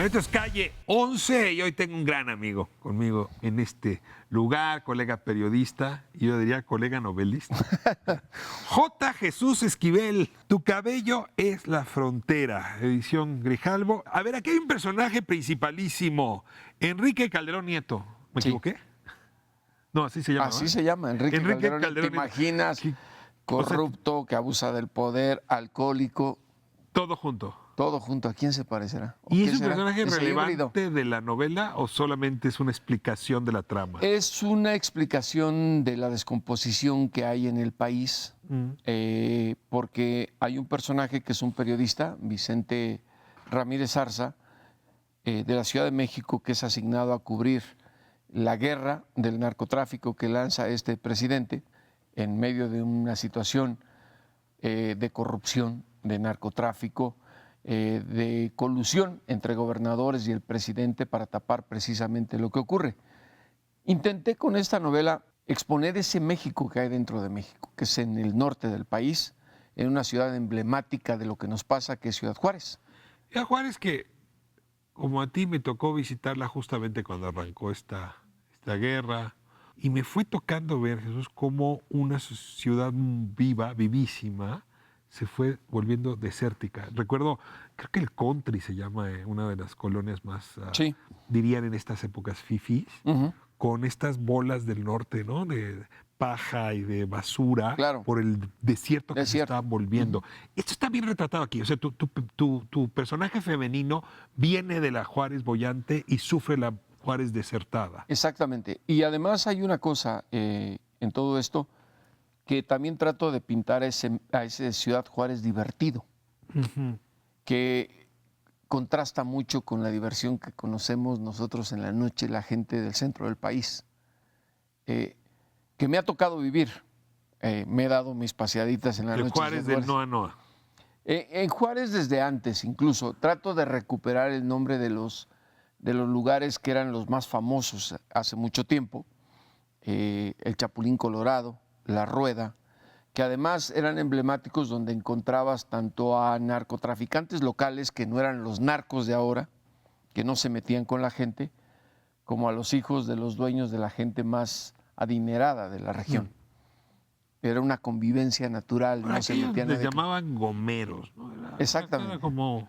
Esto es Calle 11 y hoy tengo un gran amigo conmigo en este lugar, colega periodista, y yo diría colega novelista. J. Jesús Esquivel, Tu cabello es la frontera, edición Grijalvo. A ver, aquí hay un personaje principalísimo, Enrique Calderón Nieto. ¿Me equivoqué? No, así se llama. Así se llama, Enrique Calderón. ¿Te imaginas? Corrupto, que abusa del poder, alcohólico. Todo junto. Todo junto. ¿A quién se parecerá? ¿Y es un personaje relevante de la novela o solamente es una explicación de la trama? Es una explicación de la descomposición que hay en el país, porque hay un personaje que es un periodista, Vicente Ramírez Zarza, de la Ciudad de México, que es asignado a cubrir la guerra del narcotráfico que lanza este presidente en medio de una situación de corrupción, de narcotráfico, de colusión entre gobernadores y el presidente para tapar precisamente lo que ocurre. Intenté con esta novela exponer ese México que hay dentro de México, que es en el norte del país, en una ciudad emblemática de lo que nos pasa, que es Ciudad Juárez. Ciudad Juárez que, como a ti, me tocó visitarla justamente cuando arrancó esta guerra, y me fue tocando ver, Jesús, cómo una ciudad viva, vivísima, se fue volviendo desértica. Recuerdo, creo que el Country se llama una de las colonias más, sí, dirían en estas épocas, fifís, con estas bolas del norte, ¿no? De paja y de basura, claro, por el desierto que se está volviendo. Esto está bien retratado aquí. O sea, tu personaje femenino viene de la Juárez boyante y sufre la Juárez desertada. Exactamente. Y además hay una cosa en todo esto, que también trato de pintar a ese Ciudad Juárez divertido, que contrasta mucho con la diversión que conocemos nosotros en la noche, la gente del centro del país, que me ha tocado vivir. Me he dado mis paseaditas en la noche. Juárez del Noa Noa. En Juárez desde antes, incluso. Trato de recuperar el nombre de los lugares que eran los más famosos hace mucho tiempo, el Chapulín Colorado, La Rueda, que además eran emblemáticos, donde encontrabas tanto a narcotraficantes locales, que no eran los narcos de ahora, que no se metían con la gente, como a los hijos de los dueños de la gente más adinerada de la región. Era una convivencia natural. No se metían. Les llamaban gomeros, ¿no? Exactamente. Era como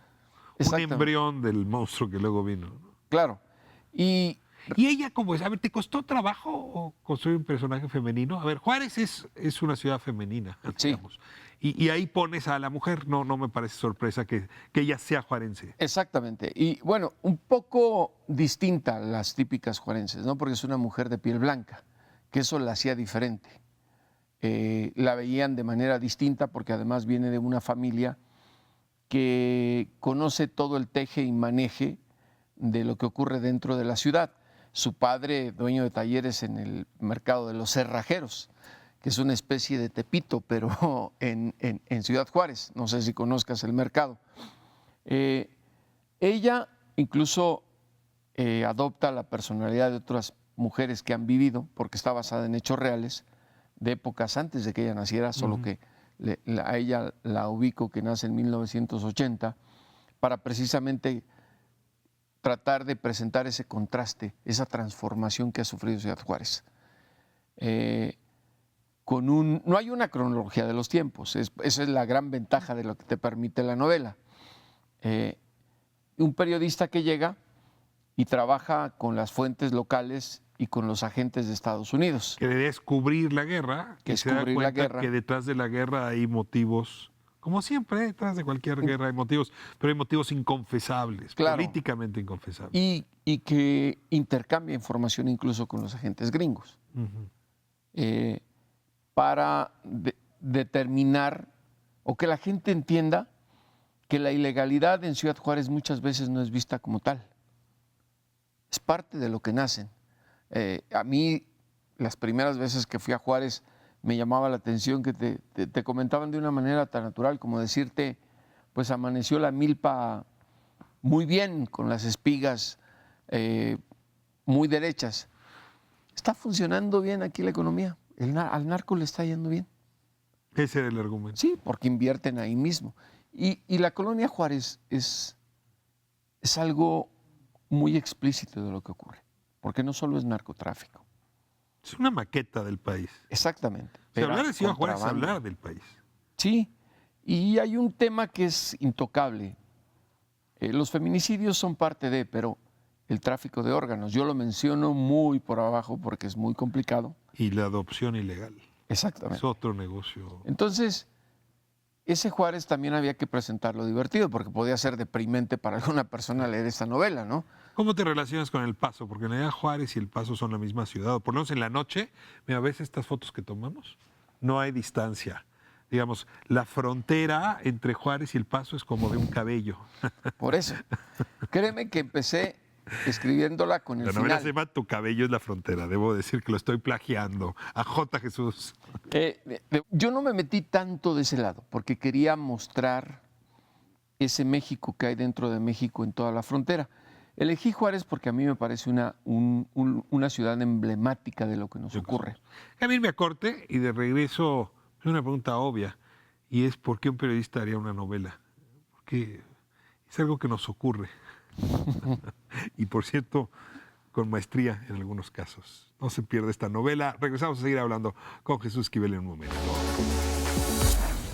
un embrión del monstruo que luego vino, ¿no? Claro. Y ella, como es, a ver, ¿te costó trabajo construir un personaje femenino? A ver, Juárez es una ciudad femenina, digamos. Sí. Y ahí pones a la mujer, no me parece sorpresa que ella sea juarense. Exactamente. Y bueno, un poco distinta a las típicas juarenses, ¿no? Porque es una mujer de piel blanca, que eso la hacía diferente. La veían de manera distinta porque además viene de una familia que conoce todo el teje y maneje de lo que ocurre dentro de la ciudad. Su padre, dueño de talleres en el mercado de los cerrajeros, que es una especie de Tepito, pero en Ciudad Juárez. No sé si conozcas el mercado. Ella incluso adopta la personalidad de otras mujeres que han vivido, porque está basada en hechos reales, de épocas antes de que ella naciera, solo que a ella la ubico, que nace en 1980, para precisamente tratar de presentar ese contraste, esa transformación que ha sufrido Ciudad Juárez. No hay una cronología de los tiempos, esa es la gran ventaja de lo que te permite la novela. Un periodista que llega y trabaja con las fuentes locales y con los agentes de Estados Unidos. Que debe descubrir la guerra, que se da cuenta que detrás de la guerra hay motivos, como siempre, detrás de cualquier guerra hay motivos, pero hay motivos inconfesables, claro, políticamente inconfesables. Y que intercambia información incluso con los agentes gringos, para determinar, o que la gente entienda, que la ilegalidad en Ciudad Juárez muchas veces no es vista como tal. Es parte de lo que nacen. A mí, las primeras veces que fui a Juárez, me llamaba la atención que te comentaban de una manera tan natural como decirte, pues amaneció la milpa muy bien, con las espigas muy derechas. Está funcionando bien aquí la economía. Al narco le está yendo bien. Ese era el argumento. Sí, porque invierten ahí mismo. Y la colonia Juárez es algo muy explícito de lo que ocurre, porque no solo es narcotráfico. Es una maqueta del país. Exactamente. O sea, hablar de Ciudad Juárez es contrabando. hablar del país. Sí, y hay un tema que es intocable. Los feminicidios son parte de, pero el tráfico de órganos, yo lo menciono muy por abajo porque es muy complicado. Y la adopción ilegal. Exactamente. Es otro negocio. Entonces, ese Juárez también había que presentarlo divertido, porque podía ser deprimente para alguna persona leer esta novela, ¿no? ¿Cómo te relacionas con El Paso? Porque en realidad Juárez y El Paso son la misma ciudad. Por lo menos en la noche, mira, ¿ves estas fotos que tomamos? No hay distancia. Digamos, la frontera entre Juárez y El Paso es como de un cabello. Por eso. Créeme que empecé escribiéndola con el La novela final. se llama Tu cabello es la frontera. Debo decir que lo estoy plagiando a J. Jesús. Yo no me metí tanto de ese lado, porque quería mostrar ese México que hay dentro de México en toda la frontera. Elegí Juárez porque a mí me parece una ciudad emblemática de lo que nos ocurre. Déjame irme a corte y de regreso es una pregunta obvia, y es ¿por qué un periodista haría una novela? Porque es algo que nos ocurre. Y por cierto, con maestría en algunos casos. No se pierde esta novela. Regresamos a seguir hablando con Jesús Esquivel en un momento.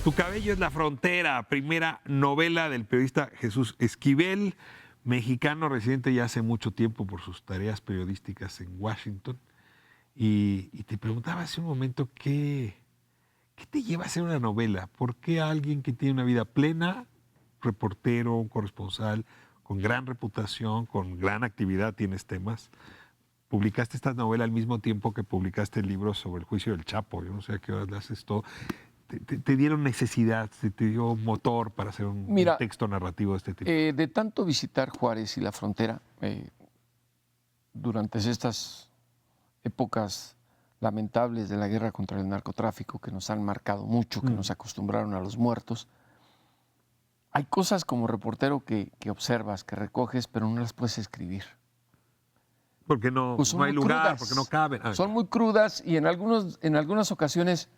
Tu cabello es la frontera, primera novela del periodista Jesús Esquivel, mexicano residente ya hace mucho tiempo por sus tareas periodísticas en Washington. Y te preguntaba hace un momento ¿qué te lleva a hacer una novela? ¿Por qué alguien que tiene una vida plena, reportero, un corresponsal, con gran reputación, con gran actividad, tienes temas, publicaste esta novela al mismo tiempo que publicaste el libro sobre el juicio del Chapo? Yo no sé a qué horas le haces todo. ¿Te dieron necesidad, te dio motor para hacer un texto narrativo de este tipo? De tanto visitar Juárez y la frontera, durante estas épocas lamentables de la guerra contra el narcotráfico que nos han marcado mucho, que nos acostumbraron a los muertos, hay cosas como reportero que observas, que recoges, pero no las puedes escribir. Porque no, Pues no hay lugar, crudas. porque no caben. Son muy crudas y en algunas ocasiones,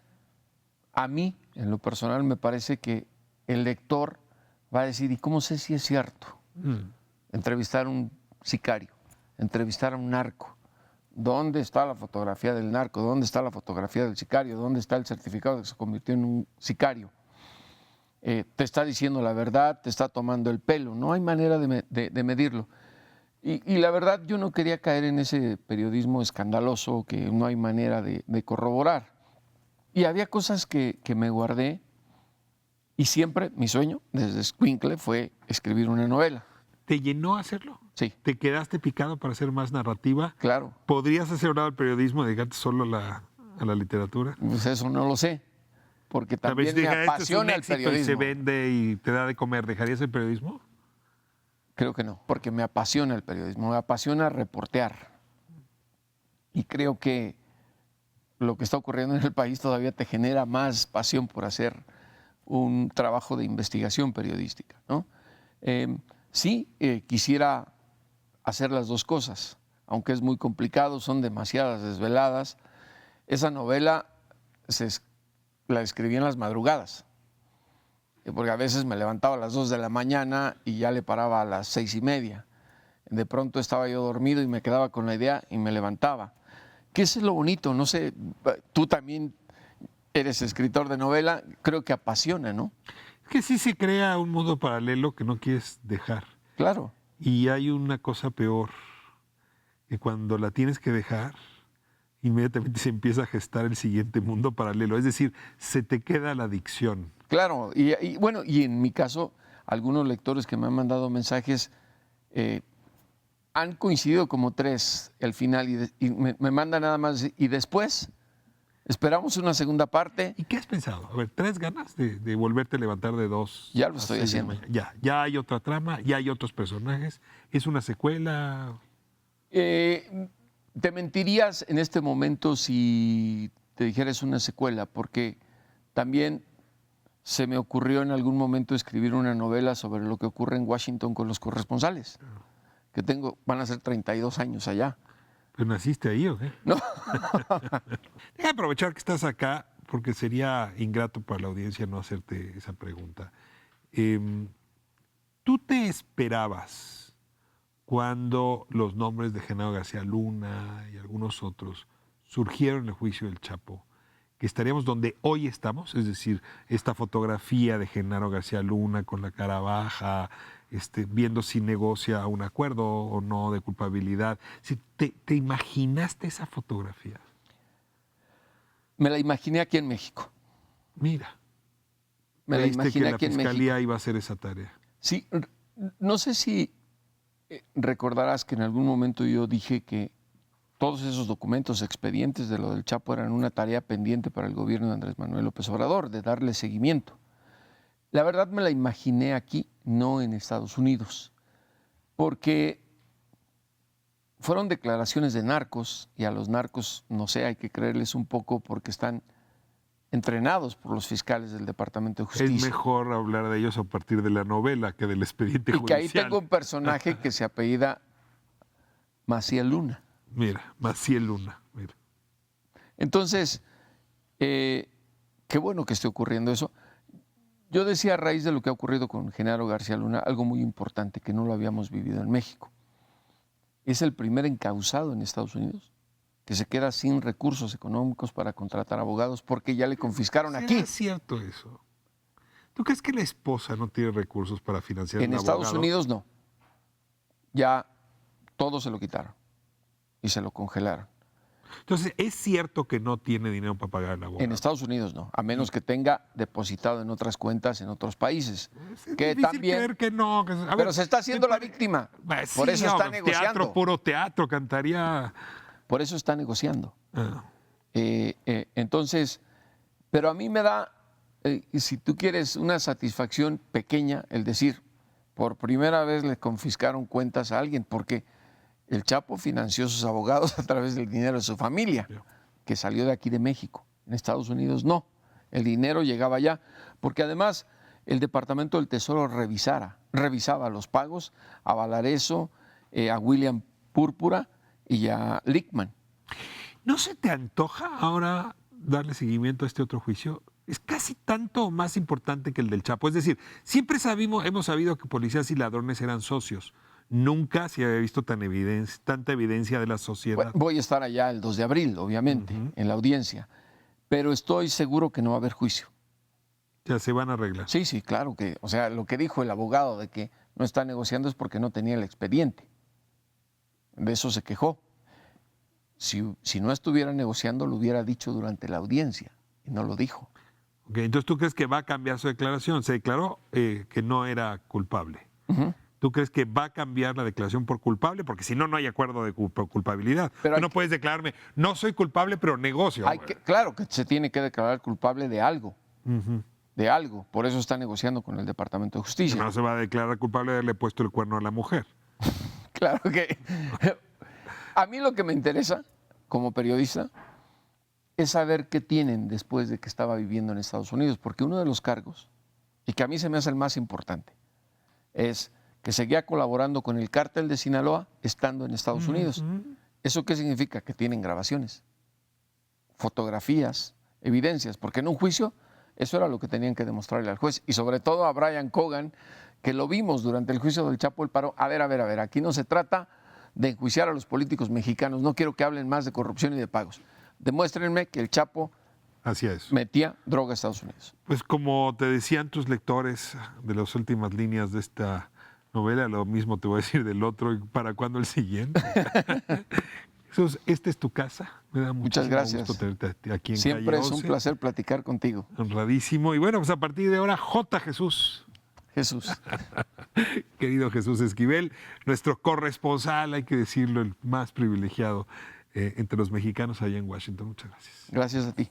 a mí, en lo personal, me parece que el lector va a decir, ¿y cómo sé si es cierto? Entrevistar a un sicario, entrevistar a un narco. ¿Dónde está la fotografía del narco? ¿Dónde está la fotografía del sicario? ¿Dónde está el certificado de que se convirtió en un sicario? Te está diciendo la verdad, te está tomando el pelo. No hay manera de medirlo. Y la verdad, yo no quería caer en ese periodismo escandaloso que no hay manera de corroborar. Y había cosas que me guardé y siempre mi sueño, desde escuincle, fue escribir una novela. ¿Te llenó hacerlo? Sí. ¿Te quedaste picado para hacer más narrativa? Claro. ¿Podrías hacer ahora el periodismo y dedicarte solo a la literatura? Pues eso no lo sé, porque también me apasiona el periodismo. Y se vende y te da de comer, ¿dejarías el periodismo? Creo que no, porque me apasiona el periodismo, me apasiona reportear. Y creo que lo que está ocurriendo en el país todavía te genera más pasión por hacer un trabajo de investigación periodística, ¿no? Quisiera hacer las dos cosas, aunque es muy complicado, son demasiadas desveladas. Esa novela la escribí en las madrugadas, porque a veces me levantaba a las 2 de la mañana y ya le paraba a las 6:30. De pronto estaba yo dormido y me quedaba con la idea y me levantaba. ¿Qué es lo bonito? No sé, tú también eres escritor de novela, creo que apasiona, ¿no? Es que sí se crea un mundo paralelo que no quieres dejar. Claro. Y hay una cosa peor, que cuando la tienes que dejar, inmediatamente se empieza a gestar el siguiente mundo paralelo. Es decir, se te queda la adicción. Claro, y bueno, y en mi caso, algunos lectores que me han mandado mensajes han coincidido como 3 al final y me mandan nada más, y después esperamos una segunda parte. ¿Y qué has pensado? A ver, ¿traes ganas de volverte a levantar de 2? Ya lo estoy haciendo. Ya hay otra trama, ya hay otros personajes. ¿Es una secuela? Te mentirías en este momento si te dijeras una secuela, porque también se me ocurrió en algún momento escribir una novela sobre lo que ocurre en Washington con los corresponsales, que van a ser 32 años allá. ¿Pero naciste ahí o qué? No. Deja aprovechar que estás acá, porque sería ingrato para la audiencia no hacerte esa pregunta. ¿Tú te esperabas cuando los nombres de Genaro García Luna y algunos otros surgieron en el juicio del Chapo, que estaríamos donde hoy estamos, es decir, esta fotografía de Genaro García Luna con la cara baja, viendo si negocia un acuerdo o no de culpabilidad. Si ¿te imaginaste esa fotografía? Me la imaginé aquí en México. Mira. Me la imaginé que aquí en la México. fiscalía iba a hacer esa tarea. Sí, no sé si recordarás que en algún momento yo dije que todos esos documentos, expedientes de lo del Chapo eran una tarea pendiente para el gobierno de Andrés Manuel López Obrador, de darle seguimiento. La verdad me la imaginé aquí, no en Estados Unidos, porque fueron declaraciones de narcos, y a los narcos, no sé, hay que creerles un poco porque están entrenados por los fiscales del Departamento de Justicia. Es mejor hablar de ellos a partir de la novela que del expediente judicial. Y que ahí tengo un personaje que se apellida Maciel Luna. Mira, Maciel Luna. Mira. Entonces, qué bueno que esté ocurriendo eso. Yo decía a raíz de lo que ha ocurrido con Genaro García Luna, algo muy importante que no lo habíamos vivido en México. Es el primer encausado en Estados Unidos que se queda sin recursos económicos para contratar abogados porque ya le confiscaron aquí. ¿Es cierto eso? ¿Tú crees que la esposa no tiene recursos para financiar En un Estados abogado? Unidos no. Ya todo se lo quitaron y se lo congelaron. Entonces, ¿es cierto que no tiene dinero para pagar al abogado? En Estados Unidos no, a menos que tenga depositado en otras cuentas en otros países. Es que difícil también, creer que no. pero se está haciendo la víctima. Pues Por sí, eso está teatro, negociando. puro teatro, cantaría. Por eso está negociando. Ah. Entonces, pero a mí me da, si tú quieres, una satisfacción pequeña el decir, por primera vez le confiscaron cuentas a alguien, porque el Chapo financió sus abogados a través del dinero de su familia, que salió de aquí de México. En Estados Unidos no. El dinero llegaba allá, porque además el Departamento del Tesoro revisaba los pagos a Valareso, a William Púrpura y a Lickman. ¿No se te antoja ahora darle seguimiento a este otro juicio? Es casi tanto o más importante que el del Chapo. Es decir, siempre hemos sabido que policías y ladrones eran socios. Nunca se había visto tanta evidencia de la sociedad. Voy a estar allá el 2 de abril, obviamente, en la audiencia, pero estoy seguro que no va a haber juicio. O sea, se van a arreglar. Sí, sí, claro que, o sea, lo que dijo el abogado de que no está negociando es porque no tenía el expediente. De eso se quejó. Si no estuviera negociando, lo hubiera dicho durante la audiencia, y no lo dijo. Okay, entonces, ¿tú crees que va a cambiar su declaración? Se declaró que no era culpable. ¿Tú crees que va a cambiar la declaración por culpable? Porque si no, no hay acuerdo de culpabilidad. Pero tú no puedes declararme, no soy culpable, pero negocio. Claro que se tiene que declarar culpable de algo. De algo. Por eso está negociando con el Departamento de Justicia. No se va a declarar culpable de haberle puesto el cuerno a la mujer. Claro que... A mí lo que me interesa, como periodista, es saber qué tienen después de que estaba viviendo en Estados Unidos. Porque uno de los cargos, y que a mí se me hace el más importante, es que seguía colaborando con el cártel de Sinaloa estando en Estados Unidos. ¿Eso qué significa? Que tienen grabaciones, fotografías, evidencias, porque en un juicio eso era lo que tenían que demostrarle al juez. Y sobre todo a Brian Cogan, que lo vimos durante el juicio del Chapo del Paro. A ver, aquí no se trata de enjuiciar a los políticos mexicanos, no quiero que hablen más de corrupción y de pagos. Demuéstrenme que el Chapo metía droga a Estados Unidos. Pues como te decían tus lectores de las últimas líneas de esta novela, lo mismo te voy a decir del otro. ¿Y para cuándo el siguiente? Jesús, esta es tu casa. Me da muchas gracias. Gusto tenerte aquí en Siempre Calle es 11. un placer platicar contigo. Honradísimo. Y bueno, pues a partir de ahora, J. Jesús. Querido Jesús Esquivel, nuestro corresponsal, hay que decirlo, el más privilegiado entre los mexicanos allá en Washington. Muchas gracias. Gracias a ti.